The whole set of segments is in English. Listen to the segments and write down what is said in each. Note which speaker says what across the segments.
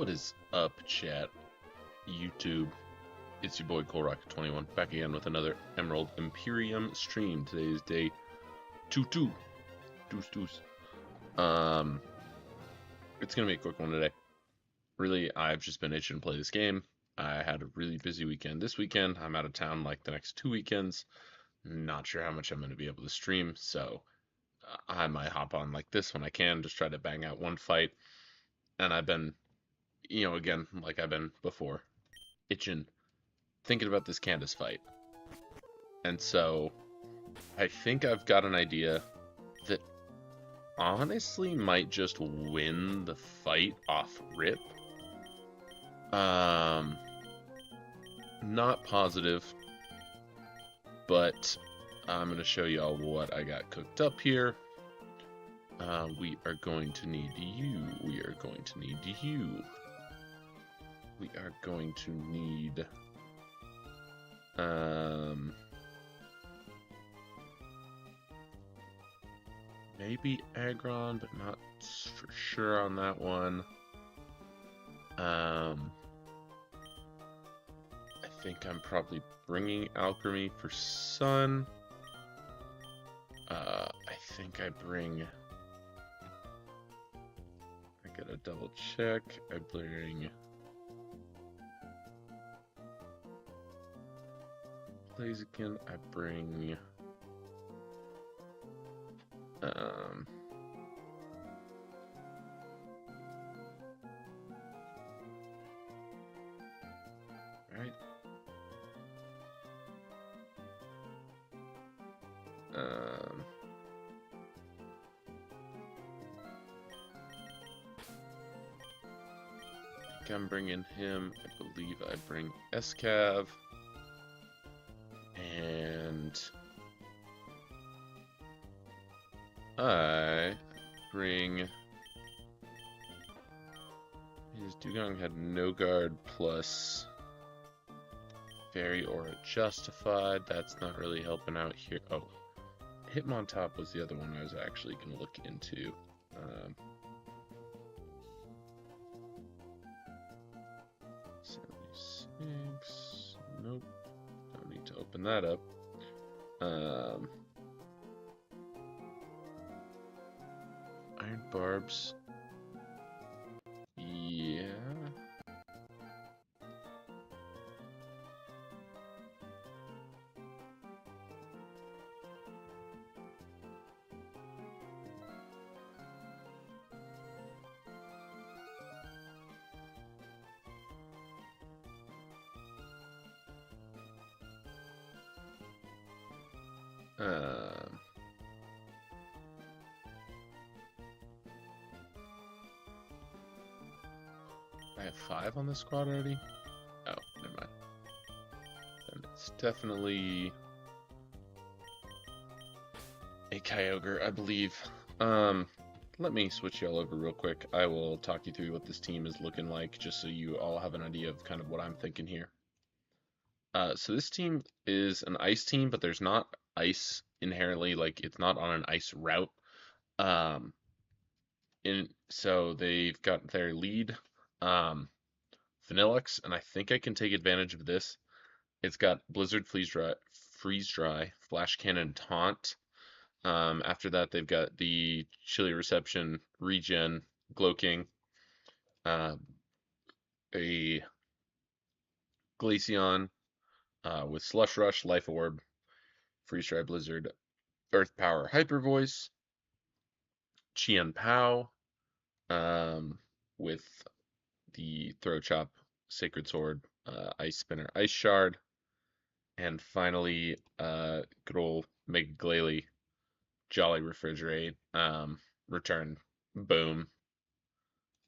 Speaker 1: What is up, chat? YouTube. It's your boy ColeRocket21 back again with another Emerald Imperium stream. Today is day 22. Deuce. It's gonna be a quick one today. Really, I've just been itching to play this game. I had a really busy weekend this weekend. I'm out of town like the next 2 weekends. Not sure how much I'm gonna be able to stream, so I might hop on like this when I can, just try to bang out one fight. And I've been, again, like I've been before, itching, thinking about this Candice fight. And so, I think I've got an idea that honestly might just win the fight off rip. Not positive, but I'm going to show y'all what I got cooked up here. We are going to need you. We are going to need you. We are going to need maybe Agron, but not for sure on that one. I think I'm probably bringing Alchemy for Sun. I think I bring... I gotta double check. I bring... Blaziken. I bring... Right. I think I'm bringing him. I believe I bring Escav. And I bring... His Dugong had no guard plus Fairy Aura Justified. That's not really helping out here. Oh, Hitmontop was the other one I was actually going to look into. 76. Nope. Don't need to open that up. Iron Barbs. Yeah. I have 5 on this squad already? Oh, never mind. Then it's definitely a Kyogre, I believe. Let me switch y'all over real quick. I will talk you through what this team is looking like, just so you all have an idea of kind of what I'm thinking here. So this team is an ice team, but there's not ice inherently, like it's not on an ice route. So they've got their lead, Vanillux, and I think I can take advantage of this. It's got Blizzard, Freeze Dry, Flash Cannon, Taunt. After that, they've got the Chilly Reception, Regen, Glow King, a Glaceon with Slush Rush, Life Orb, Freeze Dry, Blizzard, Earth Power, Hyper Voice, Chien Pao, with the Throw Chop, Sacred Sword, Ice Spinner, Ice Shard, and finally, good old Mega Glalie, Jolly Refrigerate, Return, Boom.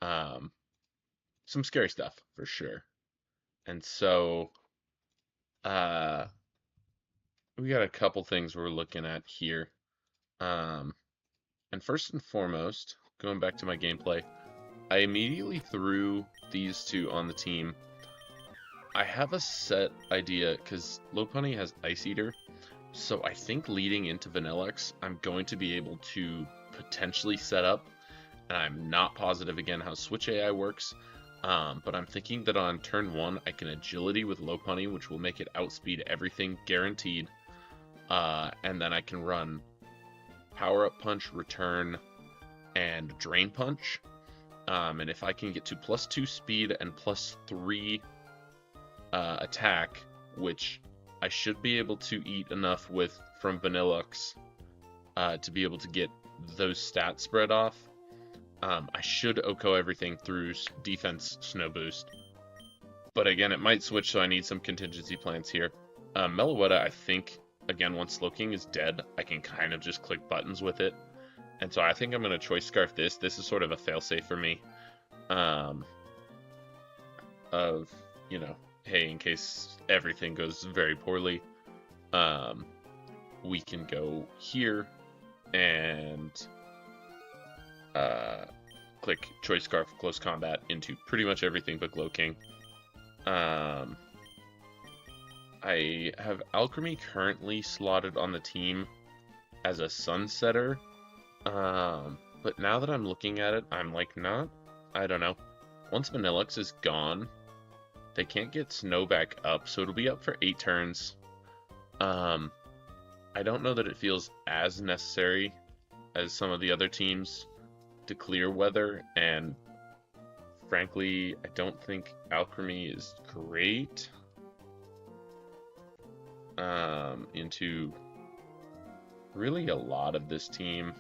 Speaker 1: Some scary stuff, for sure. And so, we got a couple things we're looking at here. And first and foremost, going back to my gameplay, I immediately threw these two on the team. I have a set idea, because Lopunny has Ice Eater, so I think leading into Vanillux, I'm going to be able to potentially set up, and I'm not positive again how Switch AI works, But I'm thinking that on turn 1, I can agility with Lopunny, which will make it outspeed everything guaranteed. And then I can run Power Up Punch, Return, and Drain Punch. And if I can get to +2 speed and +3 attack, which I should be able to eat enough with from Vanillux to be able to get those stats spread off, I should OHKO everything through defense Snow Boost. But again, it might switch, so I need some contingency plans here. Meloetta, I think, again, once Slowking is dead, I can kind of just click buttons with it. And so I think I'm going to Choice Scarf this. This is sort of a failsafe for me. Of, you know, hey, in case everything goes very poorly, we can go here and click Choice Scarf Close Combat into pretty much everything but Glowking. I have Alchemy currently slotted on the team as a Sunsetter, but now that I'm looking at it, I'm like, I don't know. Once Vanillux is gone, they can't get Snow back up, so it'll be up for 8 turns. I don't know that it feels as necessary as some of the other teams to clear weather, and frankly, I don't think Alchemy is great into really a lot of this team.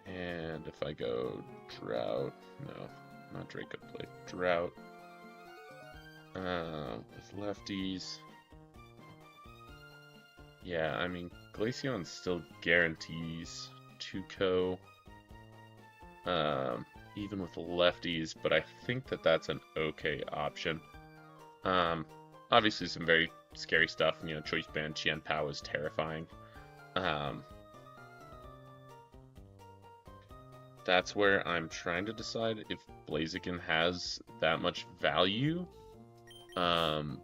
Speaker 1: And if I go Drought, no, not Draco Plate, Drought, with lefties, yeah, I mean, Glaceon still guarantees 2-KO, even with lefties, but I think that that's an okay option. Obviously some very scary stuff, you know, Choice Band Qian Pao is terrifying. That's where I'm trying to decide if Blaziken has that much value,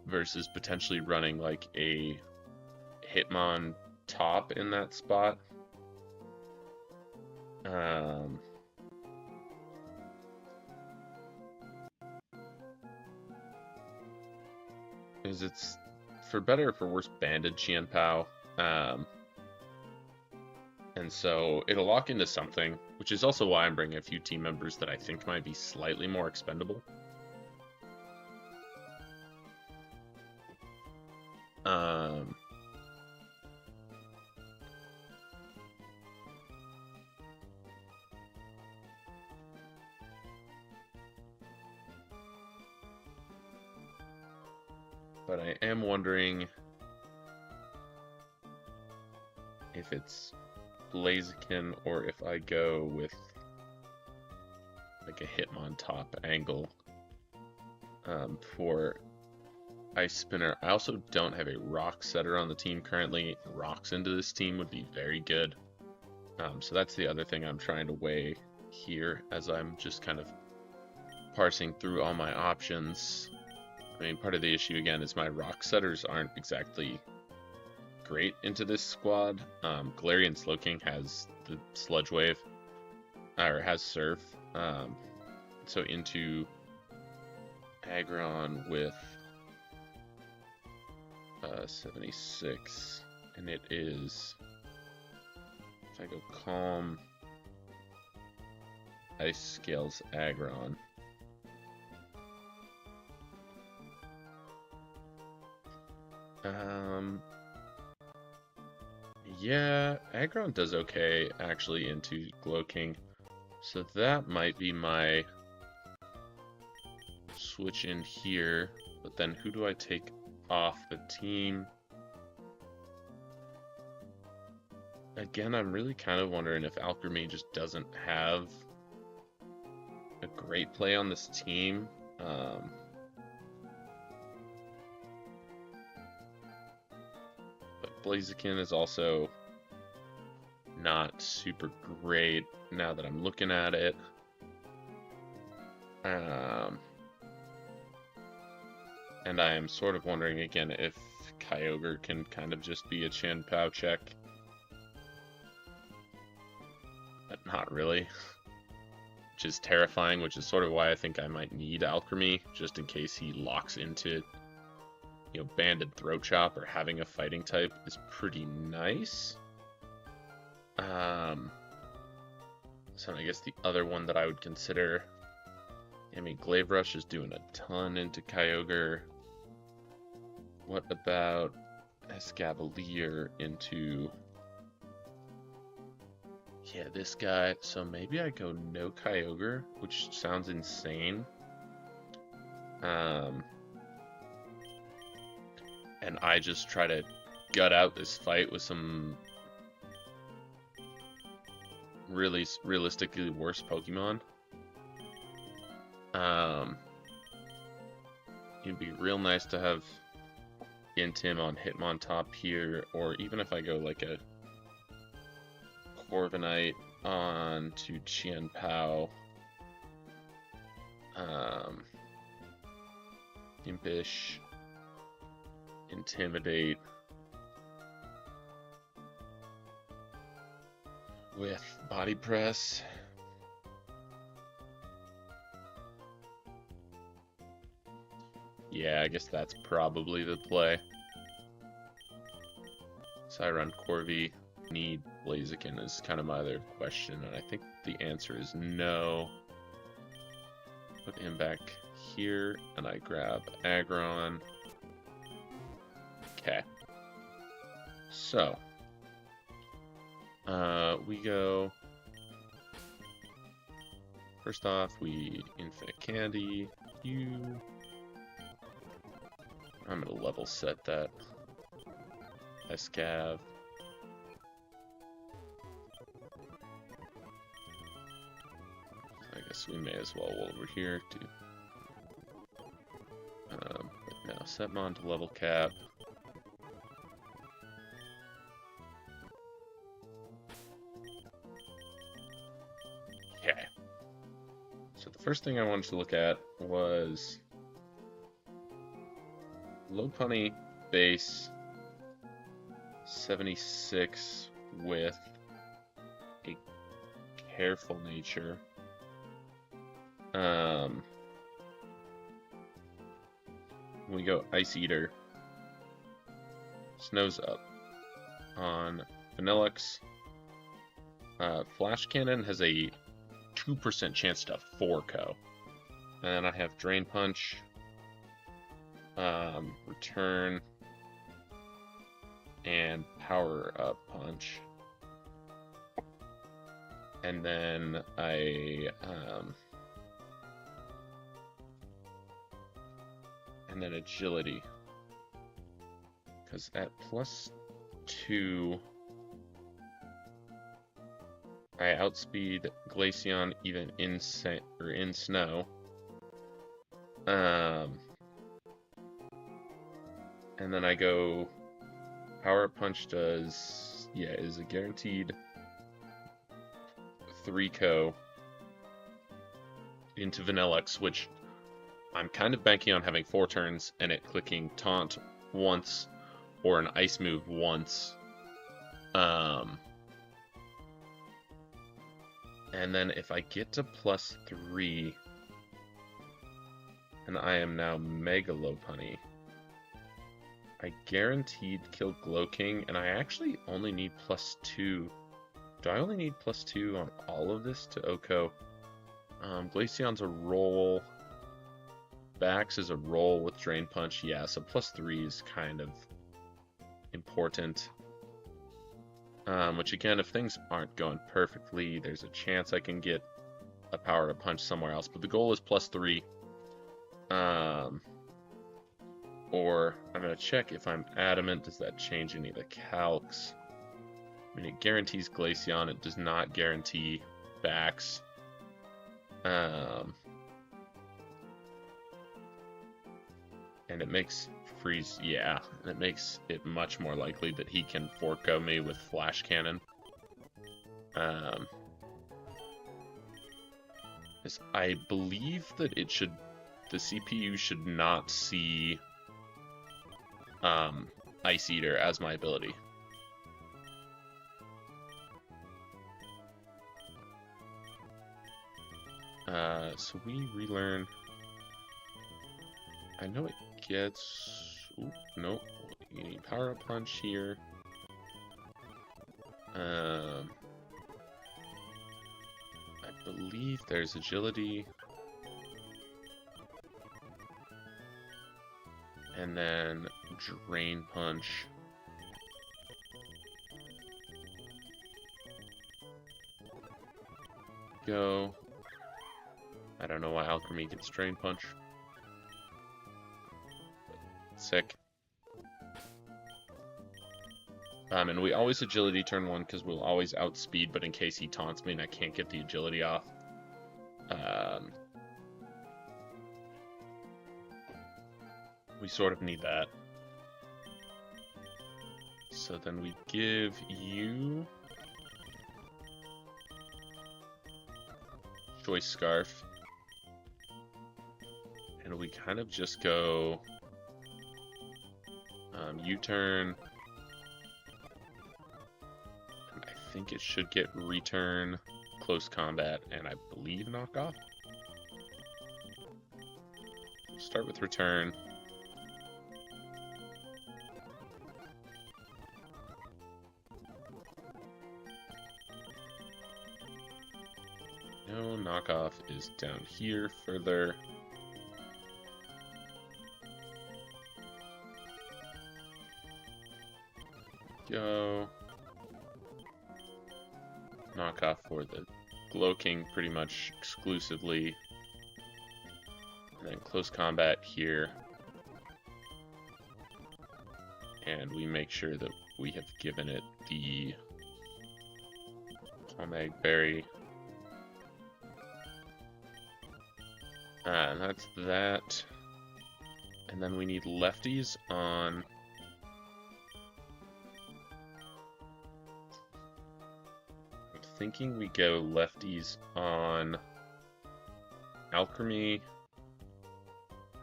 Speaker 1: versus potentially running like a Hitmon top in that spot. Is it's for better or for worse banded Qian Pao, and so it'll lock into something, which is also why I'm bringing a few team members that I think might be slightly more expendable. But I am wondering if it's Blaziken or if I go with like a Hitmon top angle for Ice Spinner. I also don't have a Rock Setter on the team currently. Rocks into this team would be very good. So that's the other thing I'm trying to weigh here as I'm just kind of parsing through all my options. I mean, part of the issue again is my Rock Setters aren't exactly great into this squad. Galarian Slowking has the Sludge Wave, or has Surf. So into Aggron with 76, and it is, if I go Calm, Ice Scales Aggron. Yeah, Aggron does okay actually into Glowking, so that might be my switch in here. But then who do I take off the team? Again, I'm really kind of wondering if Alchemy just doesn't have a great play on this team. Blaziken is also not super great now that I'm looking at it. And I am sort of wondering again if Kyogre can kind of just be a Chen Pao check. But not really. Which is terrifying, which is sort of why I think I might need Alchemy, just in case he locks into, you know, Banded Throat Chop, or having a fighting type is pretty nice. So I guess the other one that I would consider, I mean, Glaive Rush is doing a ton into Kyogre. What about Escavalier into, yeah, this guy? So maybe I go no Kyogre, which sounds insane. And I just try to gut out this fight with some really realistically worse Pokemon. It'd be real nice to have Intim on Hitmontop here, or even if I go like a Corviknight on to Qian Pao, Impish, Intimidate with Body Press. Yeah, I guess that's probably the play. So I run Corvi, need Blaziken is kind of my other question, and I think the answer is no. Put him back here, and I grab Aggron. Okay. So, we go. First off, we Infinite Candy. I'm gonna level set that. Escav. I guess we may as well over here to. But now Setmon to level cap. Okay. So the first thing I wanted to look at was Lopunny base 76 with a careful nature. We go Ice Eater. Snow's up. On Vanillux, Flash Cannon has a 2% chance to 4-KO. And then I have Drain Punch, Return, and Power Up Punch. And then I and then Agility, because at +2 I outspeed Glaceon even in snow. And then I go Power Up Punch does, yeah, is a guaranteed 3-KO into Vanillux, which I'm kind of banking on having 4 turns and it clicking Taunt once or an Ice move once. And then if I get to +3, and I am now Mega Lopunny, I guaranteed kill Glowking, and I actually only need +2. Do I only need +2 on all of this to OHKO? Glaceon's a roll. Bax is a roll with Drain Punch. Yeah, so +3 is kind of important. Which again, if things aren't going perfectly, there's a chance I can get a Power to Punch somewhere else. But the goal is +3. Or I'm going to check if I'm Adamant. Does that change any of the calcs? I mean, it guarantees Glaceon. It does not guarantee Bax. And it makes Freeze, yeah, and it makes it much more likely that he can 4-KO me with Flash Cannon. I believe that the CPU should not see Ice Eater as my ability. So we relearn. I know it gets. Ooh, nope. You need Power Up Punch here. I believe there's Agility. And then Drain Punch. Go. I don't know why Alchemy gets Drain Punch. Sick. And we always Agility turn 1 because we'll always outspeed, but in case he taunts me and I can't get the Agility off. We sort of need that. So then we give you Choice Scarf. And we kind of just go U-turn. And I think it should get Return, Close Combat, and I believe Knock Off. Start with Return. No, Knockoff is down here further. Go. Knockoff for the Glow King pretty much exclusively. And then Close Combat here. And we make sure that we have given it the Palmag Berry. And that's that. And then we need lefties on... I'm thinking we go lefties on Alchemy.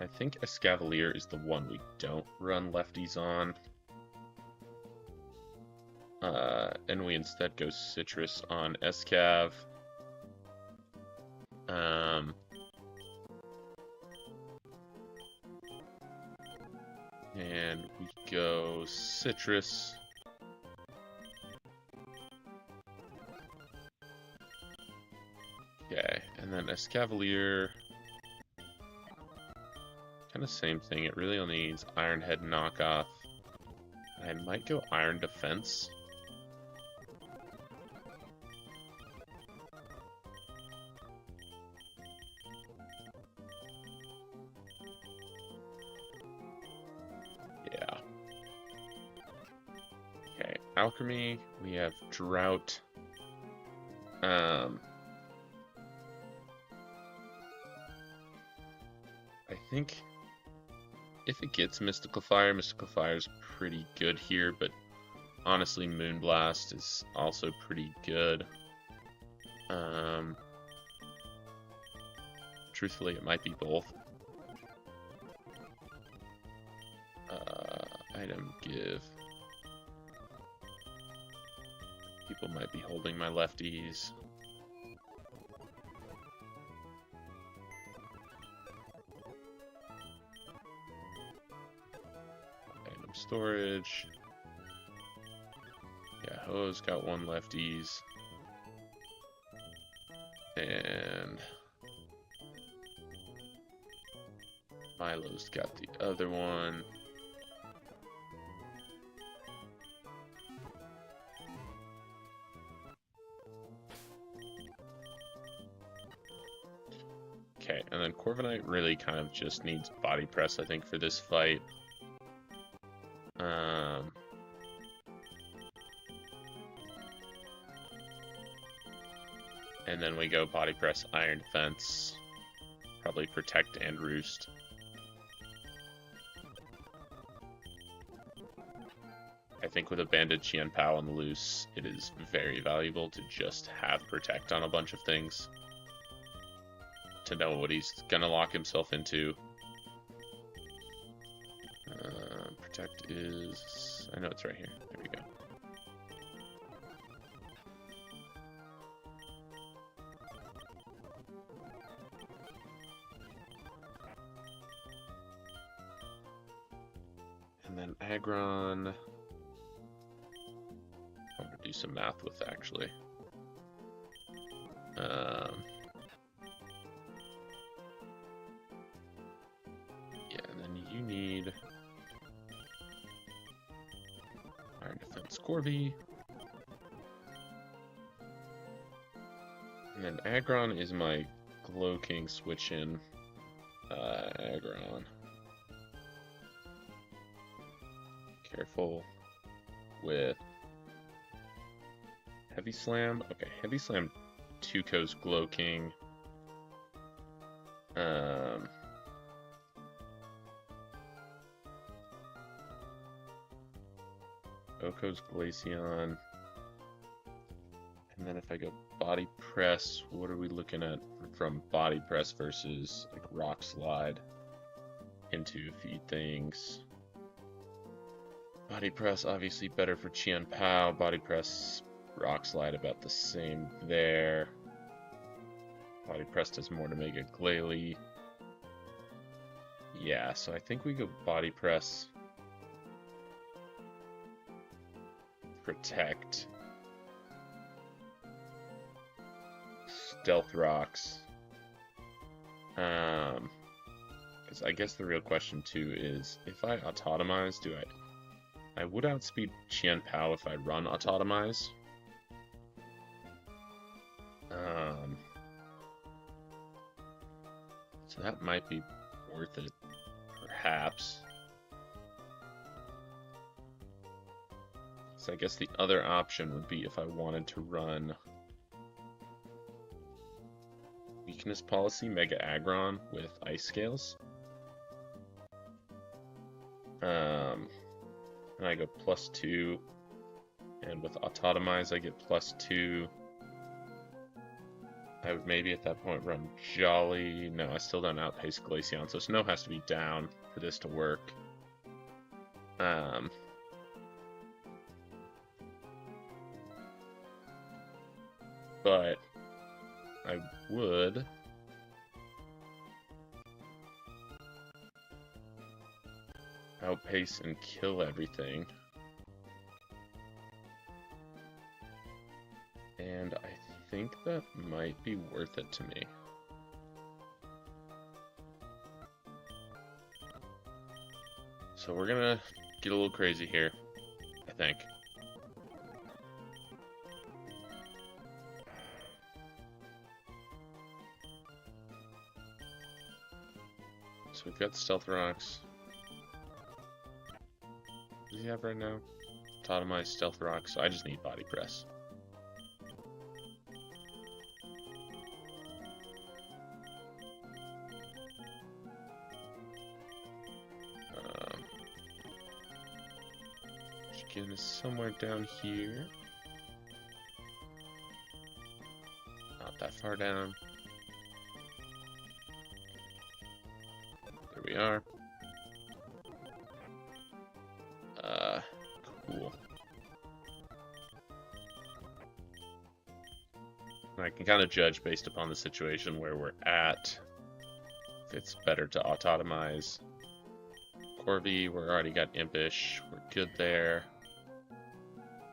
Speaker 1: I think Escavalier is the one we don't run lefties on. And we instead go Citrus on Escav. And we go Citrus. Okay, and then Escavalier. Kind of same thing. It really only needs Iron Head Knockoff. I might go Iron Defense. Yeah. Okay, Alchemy. We have Drought. I think if it gets Mystical Fire is pretty good here, but honestly Moonblast is also pretty good. Truthfully, it might be both. Item give. People might be holding my lefties. Item storage. Yeah, Ho's got one lefties. And Milo's got the other one. Okay, and then Corviknight really kind of just needs body press, I think, for this fight. And then we go body press, Iron Defense, probably Protect and Roost. I think with a Banded Qianpao on the loose, it is very valuable to just have Protect on a bunch of things. To know what he's gonna lock himself into. Protect is... I know it's right here. There we go. And then Aggron... I'm going to do some math with, actually. Yeah, and then you need... Iron Defense Corby. And then Aggron is my Glow King switch in. Aggron. Careful with Heavy Slam. Okay, Heavy Slam 2-Ko's Glow King. Oko's Glaceon. And then if I go Body Press, what are we looking at from Body Press versus like Rock Slide into a few things? Body Press obviously better for Qian Pao. Body Press, Rock Slide about the same there. Body Press does more to make it Glalie. Yeah, so I think we go Body Press. Protect. Stealth Rocks. Because I guess the real question too is, if I Autotomize, do I would outspeed Qian Pao if I run Autotomize. So that might be worth it, perhaps. So I guess the other option would be if I wanted to run Weakness Policy, Mega Aggron with Ice Scales. And I go +2, and with Autotomize I get +2. I would maybe at that point run Jolly. No, I still don't outpace Glaceon, so Snow has to be down for this to work. But I would outpace and kill everything. And I think that might be worth it to me. So we're gonna get a little crazy here, I think. So we've got Stealth Rocks. What does he have right now? Autotomize, Stealth Rocks, so I just need Body Press. Chicken is somewhere down here. Not that far down. There we are. Cool. And I can kind of judge based upon the situation where we're at if it's better to Autotomize. Corby, we're already got Impish. We're good there.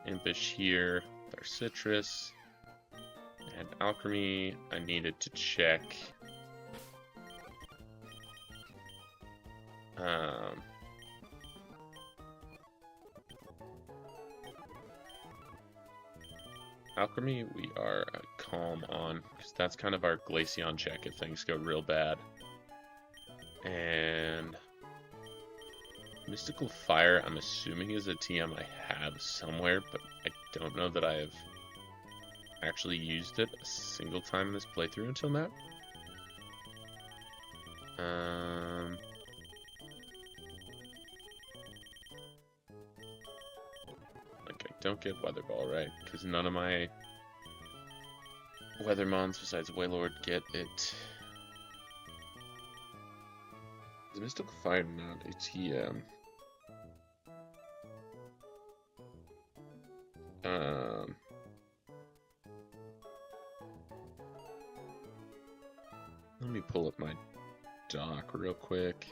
Speaker 1: Impish here with our Citrus. And Alchemy, I needed to check. Alchemy, we are calm on, because that's kind of our Glaceon check if things go real bad. And Mystical Fire, I'm assuming is a TM I have somewhere, but I don't know that I have actually used it a single time in this playthrough until now. Okay, don't get Weather Ball, right? Because none of my Weathermons besides Wailord get it. Is Mystical Fire not a TM? Um, Let me pull up my doc real quick.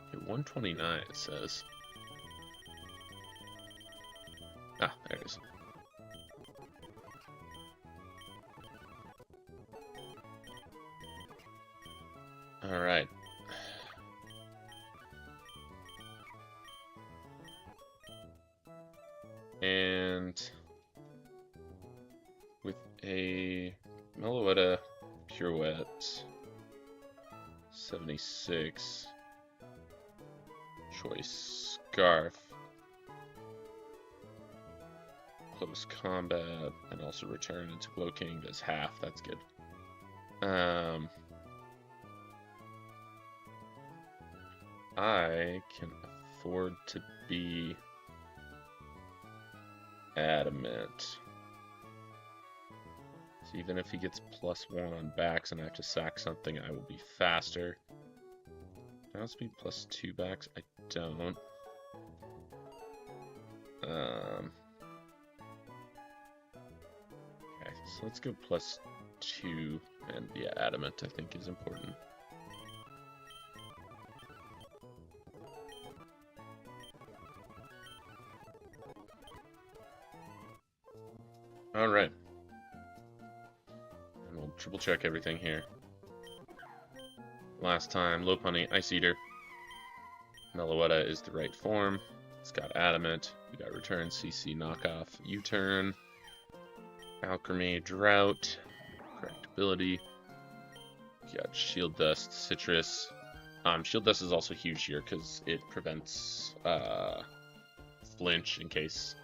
Speaker 1: Okay, 129 it says. Ah, there it is. All right. And with a Meloetta Pirouette 76 choice scarf, close combat, and also return into Glow King does half. That's good. I can afford to be adamant. So even if he gets +1 on backs and I have to sack something, I will be faster. Can I also be +2 backs? I don't. Okay, so let's go +2, and yeah, adamant I think is important. Alright. And we'll triple check everything here. Last time, Lopunny, Ice Eater. Meloetta is the right form. It's got Adamant. We got Return, CC, Knockoff, U-Turn. Alchemy, Drought. Correct ability. We got Shield Dust, Citrus. Shield Dust is also huge here because it prevents flinch in case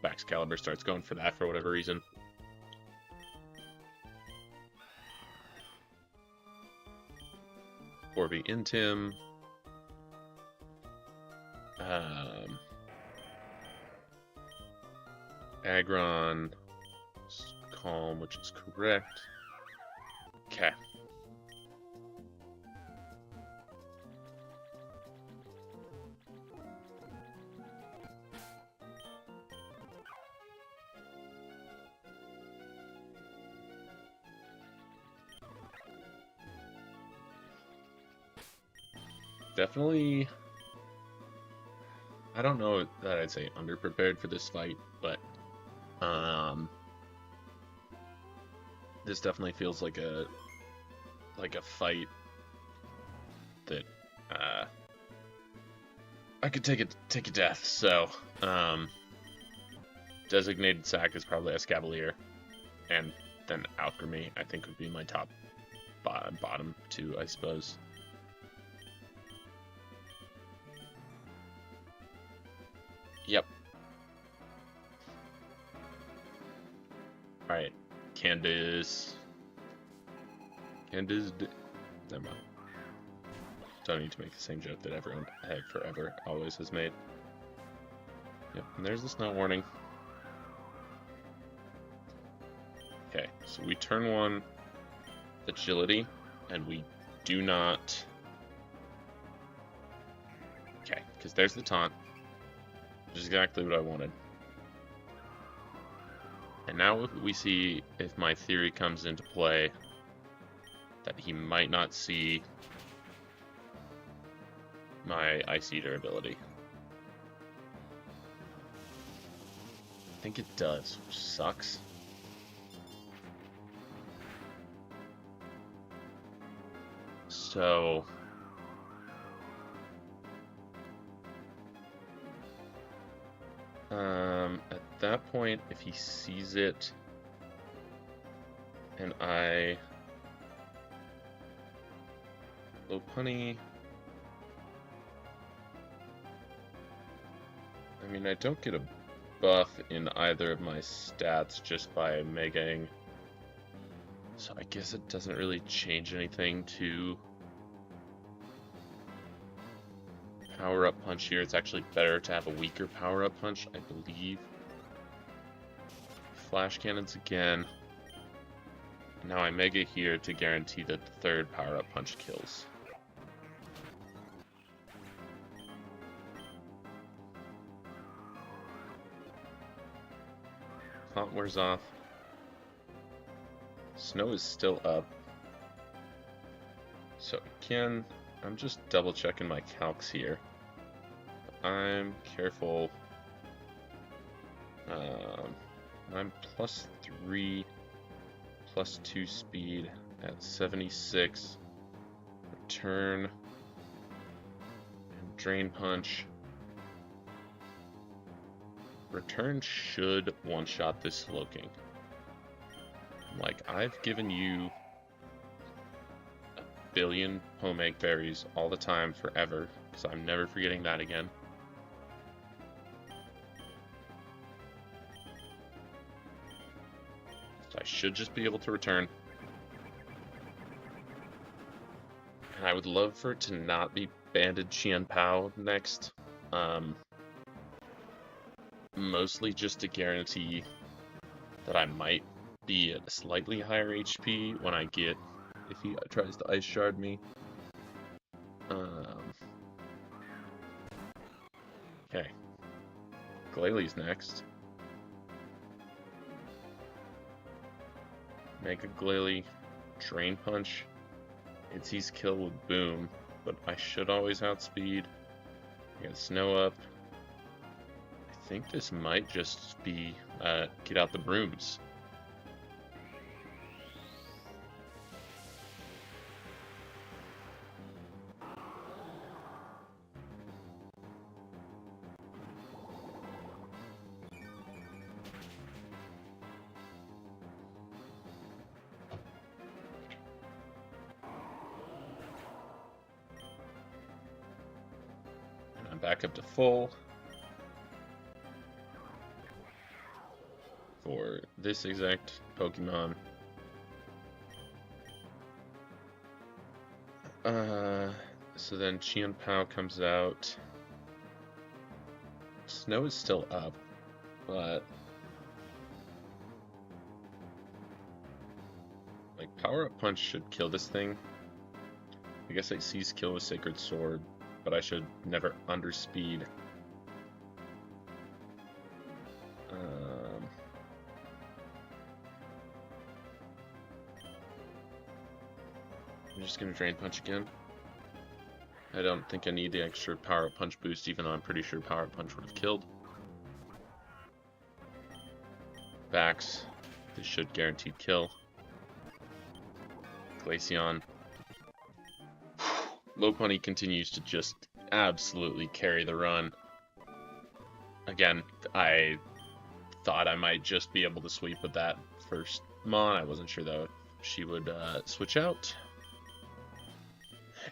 Speaker 1: Baxcalibur starts going for that for whatever reason. Orby Intim. Aggron. Calm, which is correct. Okay. Definitely, I don't know that I'd say underprepared for this fight, but this definitely feels like a fight that I could take a death. So designated sack is probably Escavalier, and then Alchemy I think would be my top bottom two, I suppose. Yep. Alright. Candice. Never mind. Don't need to make the same joke that everyone forever always has made. Yep, and there's the snow warning. Okay, so we turn 1 agility, and we do not... Okay, because there's the taunt. Which is exactly what I wanted. And now we see if my theory comes into play that he might not see my Ice Eater ability. I think it does, which sucks. So... at that point, if he sees it, and Lopunny, I mean, I don't get a buff in either of my stats just by megaing, so I guess it doesn't really change anything to power-up punch here. It's actually better to have a weaker power-up punch, I believe. Flash cannons again. Now I mega here to guarantee that the third power-up punch kills. Haunt wears off. Snow is still up. So again, I'm just double checking my calcs here. I'm careful. I'm +3, +2 speed at 76. Return and Drain Punch. Return should one-shot this Slowking. Like, I've given you a billion home egg berries all the time forever, because I'm never forgetting that again. So I should just be able to return. And I would love for it to not be Banded Qianpao next. Mostly just to guarantee that I might be at a slightly higher HP when I get, if he tries to Ice Shard me. Okay. Glalie next. Mega Glalie, Drain Punch. It sees kill with Boom, but I should always outspeed. I got Snow up. I think this might just be get out the brooms. And I'm back up to full. For this exact Pokemon. So then Qianpao comes out. Snow is still up, but like Power Up Punch should kill this thing. I guess I seize kill with Sacred Sword, but I should never underspeed. I'm just gonna Drain Punch again. I don't think I need the extra Power Up Punch boost, even though I'm pretty sure Power Up Punch would have killed. Backs. This should guaranteed kill. Glaceon. Lopunny continues to just absolutely carry the run. Again, I thought I might just be able to sweep with that first Mon. I wasn't sure though if she would switch out.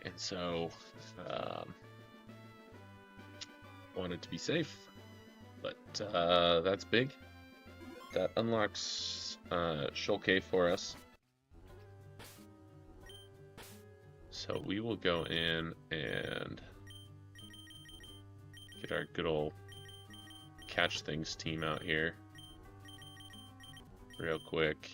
Speaker 1: And so, wanted to be safe, but that's big. That unlocks Shulke for us. So we will go in and get our good old Catch Things team out here real quick.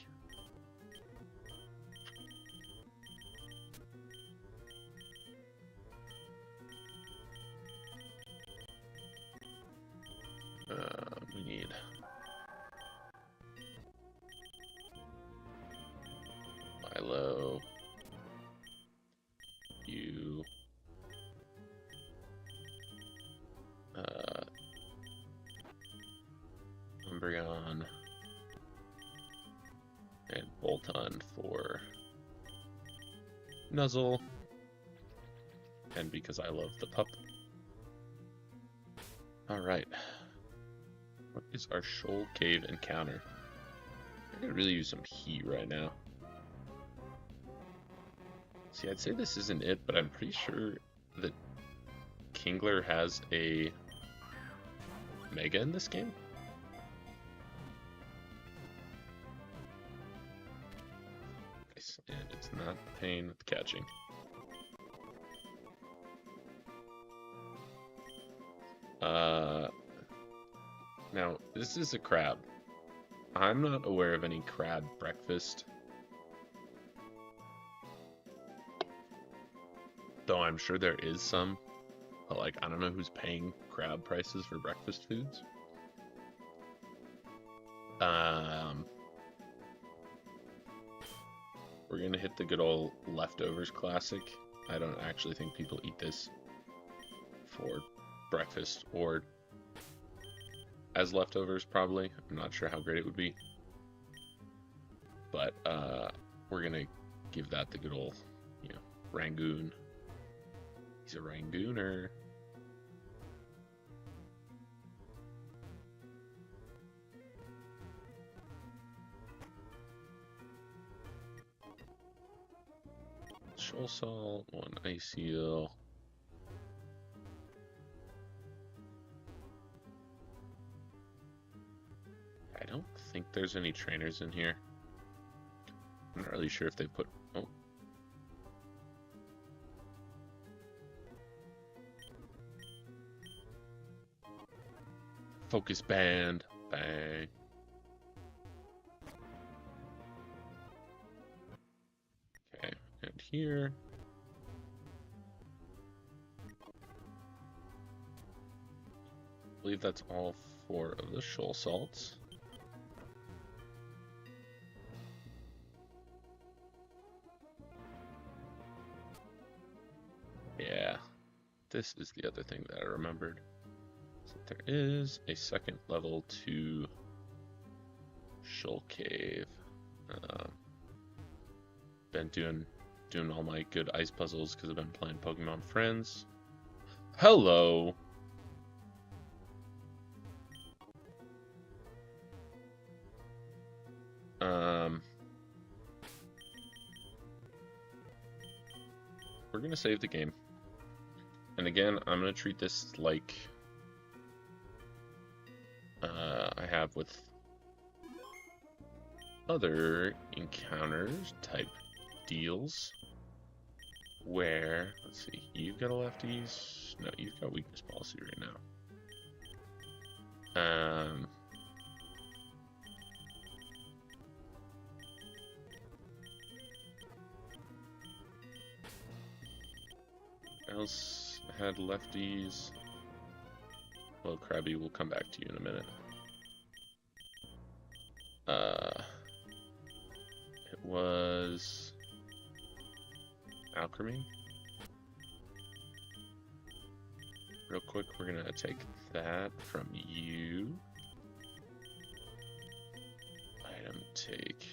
Speaker 1: We need Milo, you, Umbreon, and Bolton for Nuzzle, and because I love the pup. Alright. What is our Shoal Cave encounter? I could really use some heat right now. See, I'd say this isn't it, but I'm pretty sure that Kingler has a Mega in this game. Nice. And it's not pain with catching. Now, this is a crab. I'm not aware of any crab breakfast. Though I'm sure there is some. But, like, I don't know who's paying crab prices for breakfast foods. Um, we're gonna hit the good old leftovers classic. I don't actually think people eat this for breakfast or as leftovers, probably. I'm not sure how great it would be. But we're gonna give that the good old, Rangoon. He's a Rangooner. Shoal Salt, 1 Ice Eel. I don't think there's any trainers in here. I'm not really sure if they put... Oh. Focus band. Bang. Okay, and here. I believe that's all 4 of the shoal salts. Yeah, this is the other thing that I remembered. So there is a second level to Shoal Cave. Been doing all my good ice puzzles because I've been playing Pokemon Friends. Hello. We're gonna save the game. And again, I'm going to treat this like I have with other encounters type deals. Where, let's see, you've got a lefties. No, you've got weakness policy right now. Else had lefties. Well, Krabby, we'll come back to you in a minute. It was Alchemy. Real quick, we're gonna take that from you. Item take.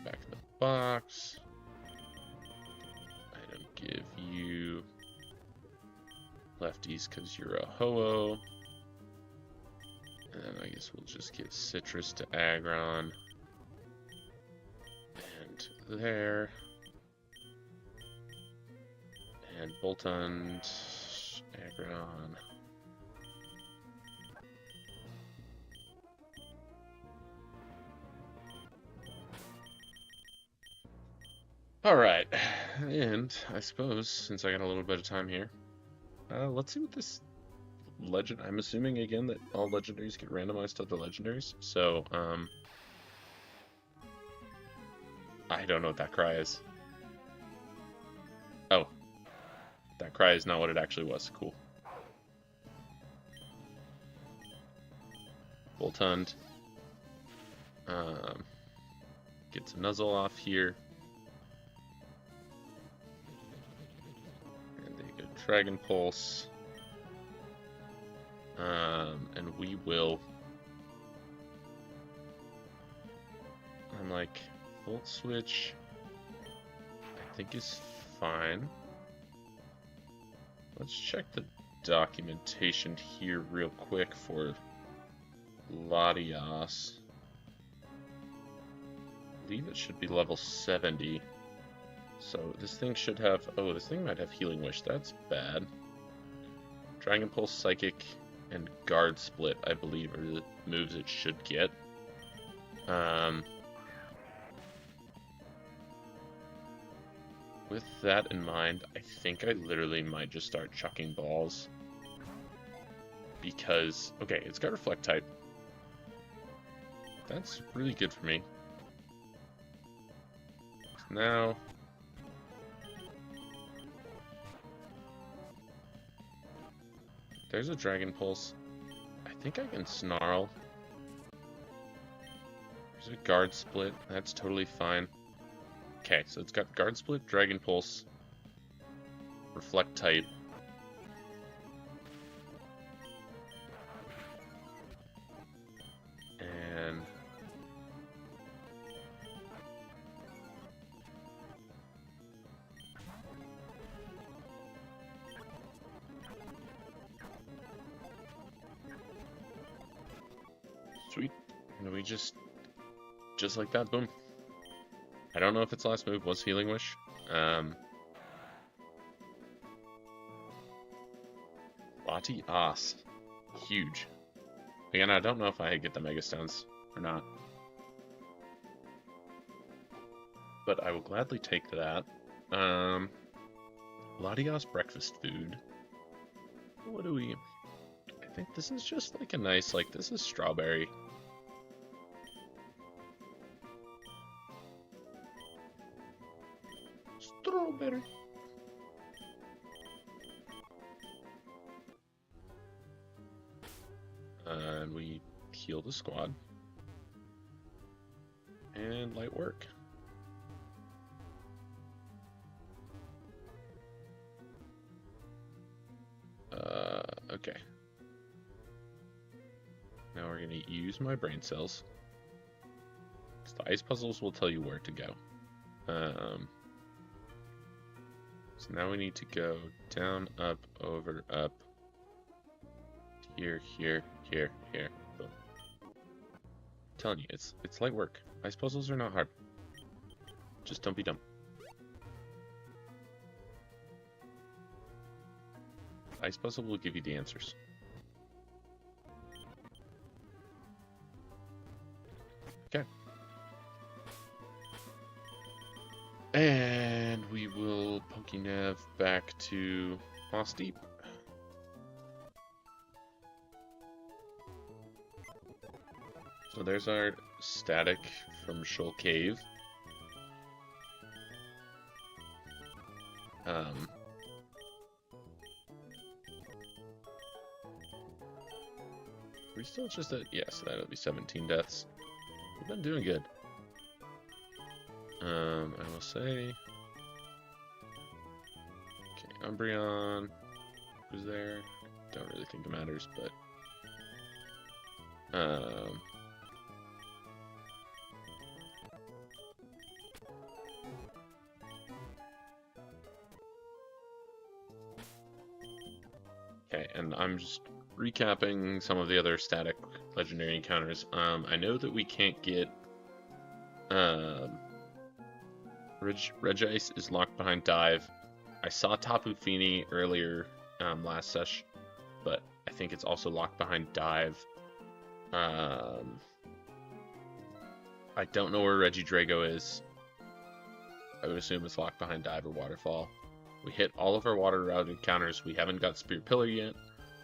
Speaker 1: Back in the box. Item give you lefties because you're a Ho-Oh. And then I guess we'll just give Citrus to Aggron. And there. And Boltund, Aggron. Alright, and I suppose, since I got a little bit of time here, let's see what this legend... I'm assuming, again, that all legendaries get randomized to other legendaries, so, I don't know what that cry is. Oh. That cry is not what it actually was. Cool. Boltund. Gets a Nuzzle off here. Dragon Pulse, and we will, I'm like, Volt Switch, I think is fine. Let's check the documentation here real quick for Latias. I believe it should be level 70. So this thing should have... Oh, this thing might have Healing Wish. That's bad. Dragon Pulse, Psychic, and Guard Split, I believe, are the moves it should get. With that in mind, I think I literally might just start chucking balls. Because... Okay, it's got Reflect type. That's really good for me. Now... there's a Dragon Pulse. I think I can Snarl. There's a Guard Split. That's totally fine. Okay, so it's got Guard Split, Dragon Pulse, Reflect type. And sweet. And we just like that, boom. I don't know if its last move was Healing Wish. Latias. Huge. Again, I don't know if I get the Mega Stones or not. But I will gladly take that. Latias breakfast food. What do we... I think this is just like a nice, like, this is strawberry. Strawberry. And we heal the squad. And light work. Okay. Now we're gonna use my brain cells. Because the ice puzzles will tell you where to go. So now we need to go down, up, over, up. Here, here, here, here. Boom. I'm telling you, it's light work. Ice puzzles are not hard. Just don't be dumb. Ice puzzle will give you the answers. Okay. And we will Pokénav back to Moss Deep. So there's our static from Shoal Cave. We're still just at, yeah, so that'll be 17 deaths. We've been doing good. I will say, okay, Umbreon was there. Don't really think it matters, but okay, and I'm just recapping some of the other static legendary encounters. I know that we can't get Regice is locked behind Dive. I saw Tapu Fini earlier last sesh, but I think it's also locked behind Dive. I don't know where Regidrago is. I would assume it's locked behind Dive or Waterfall. We hit all of our water route encounters. We haven't got Spear Pillar yet.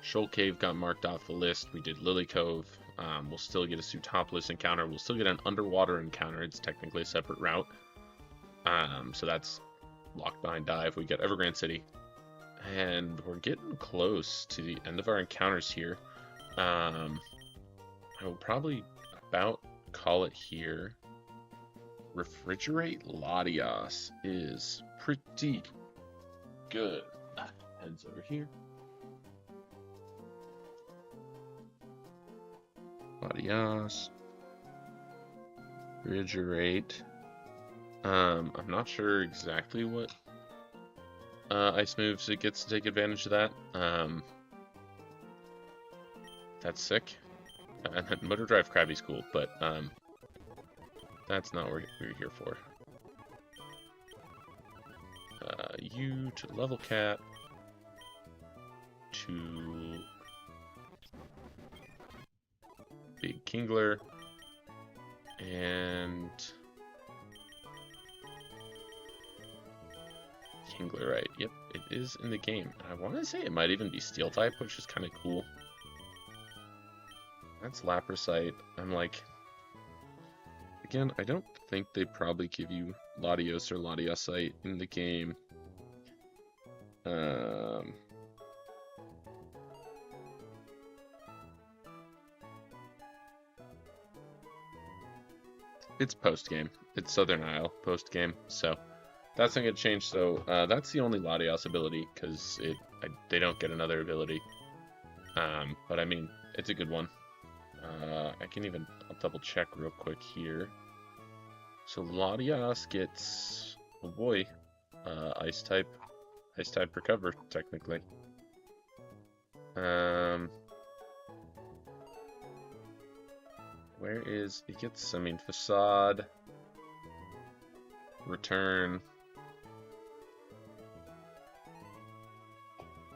Speaker 1: Shoal Cave got marked off the list. We did Lily Cove. We'll still get a Sootopolis encounter. We'll still get an underwater encounter. It's technically a separate route. So that's locked behind Dive. We get Evergrande City. And we're getting close to the end of our encounters here. I will probably about call it here. Refrigerate Latias is pretty good. Heads over here. Latias. Refrigerate. I'm not sure exactly what ice moves it gets to take advantage of that. That's sick. And then Motor Drive Krabby's cool, but that's not what we're here for. You to level cap to Big Kingler and Kingler, right? Yep, it is in the game. I want to say it might even be Steel type, which is kind of cool. That's Laprasite. I'm like, again, I don't think they probably give you Latios or Latiasite in the game. It's post-game. It's Southern Isle post-game, so that's not going to change. So that's the only Latias ability, because they don't get another ability. But I mean, it's a good one. I'll double check real quick here. So Latias gets, oh boy, Ice type recover, technically. Where is, it gets, I mean, Facade, Return,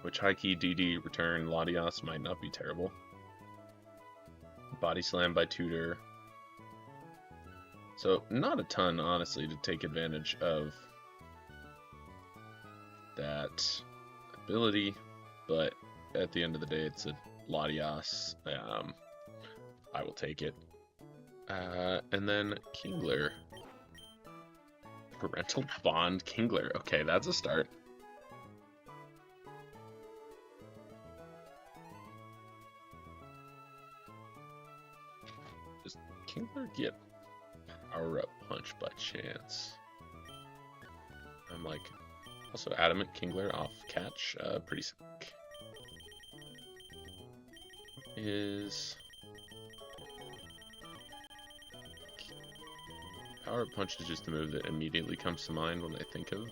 Speaker 1: which High Key, DD, Return, Latias might not be terrible. Body Slam by Tutor. So, not a ton, honestly, to take advantage of that ability, but at the end of the day, it's a Latias. I will take it. And then Kingler. Parental Bond Kingler. Okay, that's a start. Does Kingler get Power Up Punch by chance? I'm like, also Adamant Kingler off catch. Pretty sick. Is Power Up Punch is just the move that immediately comes to mind when I think of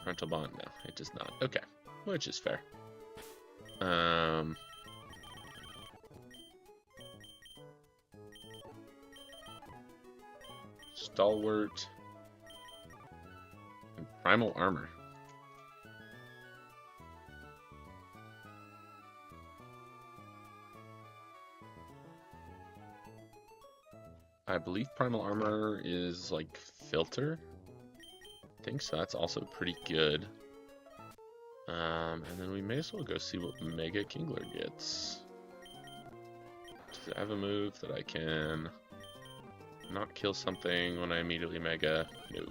Speaker 1: Parental Bond. No, it does not. Okay, which is fair. Stalwart and Primal Armor. I believe Primal Armor is like Filter. I think so. That's also pretty good. And then we may as well go see what Mega Kingler gets. Does it have a move that I can not kill something when I immediately Mega? No.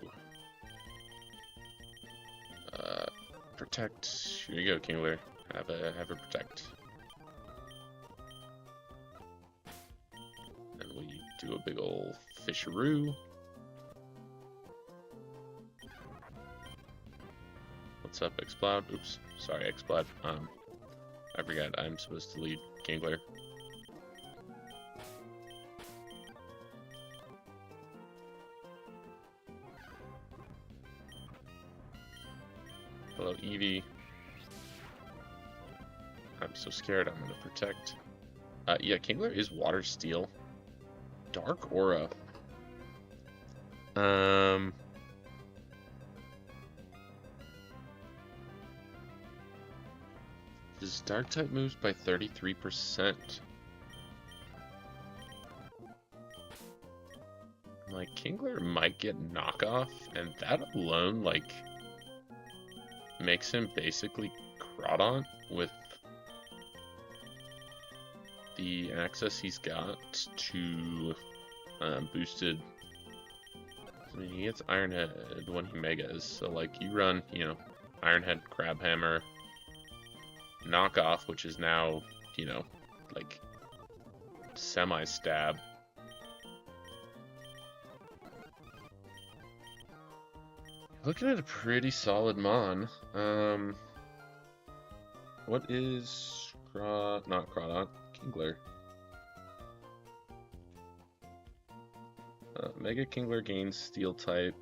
Speaker 1: Protect. Here you go, Kingler. Have a Protect. Then we do a big ol' fisheroo. What's up, Xploud? Oops, sorry, Xploud. I forgot I'm supposed to lead Kingler. Hello, Eevee. I'm so scared. I'm gonna protect. Yeah, Kingler is Water Steel. Dark Aura. Does Dark type moves by 33%? Like, Kingler might get knockoff, and that alone, like, makes him basically Crawdaunt with the access he's got to boosted. I mean, he gets Iron Head when he megas, so like you run, you know, Iron Head, Crab Hammer, knockoff, which is now, you know, like semi-stab. Looking at a pretty solid Mon. What is not Crawdaunt, Kingler? Mega Kingler gains Steel type.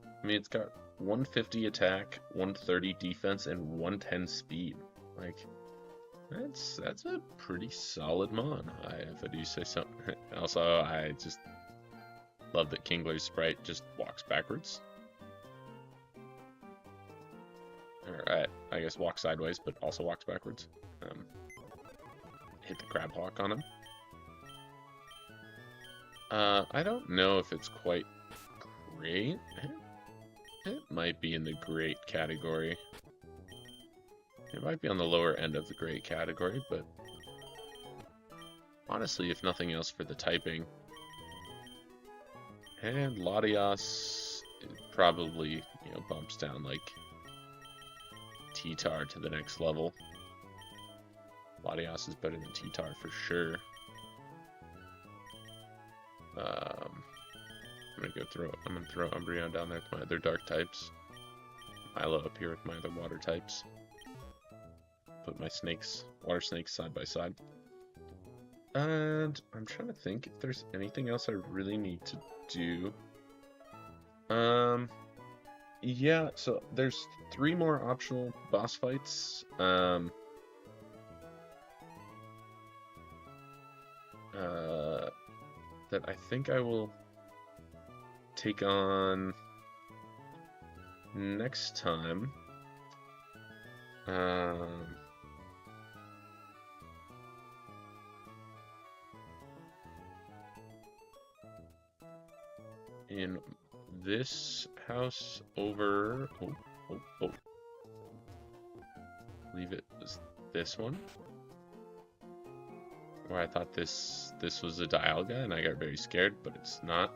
Speaker 1: I mean, it's got 150 attack, 130 defense, and 110 speed. Like, that's a pretty solid Mon, if I do say so. Also, I just love that Kingler's sprite just walks backwards. Alright, I guess walks sideways, but also walks backwards. Hit the Crab Hawk on him. I don't know if it's quite great. It might be in the great category. It might be on the lower end of the great category, but honestly, if nothing else for the typing. And Latias probably, you know, bumps down like T-Tar to the next level. Latias is better than T-Tar for sure. I'm gonna throw Umbreon down there with my other dark types. Milo up here with my other water types. Put my water snakes side by side. And I'm trying to think if there's anything else I really need to do. Yeah, so there's 3 more optional boss fights. That I think I will take on next time. In this house over... Oh. I believe it was this one. Where I thought this was a Dialga, and I got very scared, but it's not.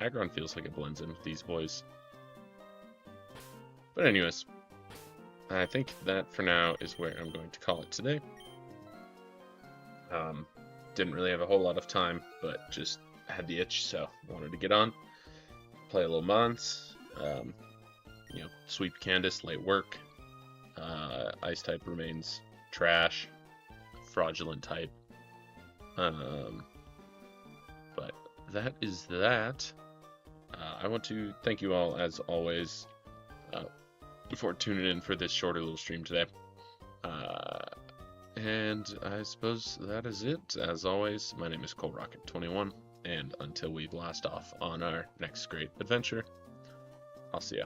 Speaker 1: Aggron feels like it blends in with these boys. But anyways, I think that for now is where I'm going to call it today. Didn't really have a whole lot of time, but just had the itch, so wanted to get on, play a little Mons, you know, sweep Candice, light work. Ice type remains trash, fraudulent type. But that is that. I want to thank you all, as always, for tuning in for this shorter little stream today. And I suppose that is it. As always, my name is ColeRocket21, and until we blast off on our next great adventure, I'll see ya.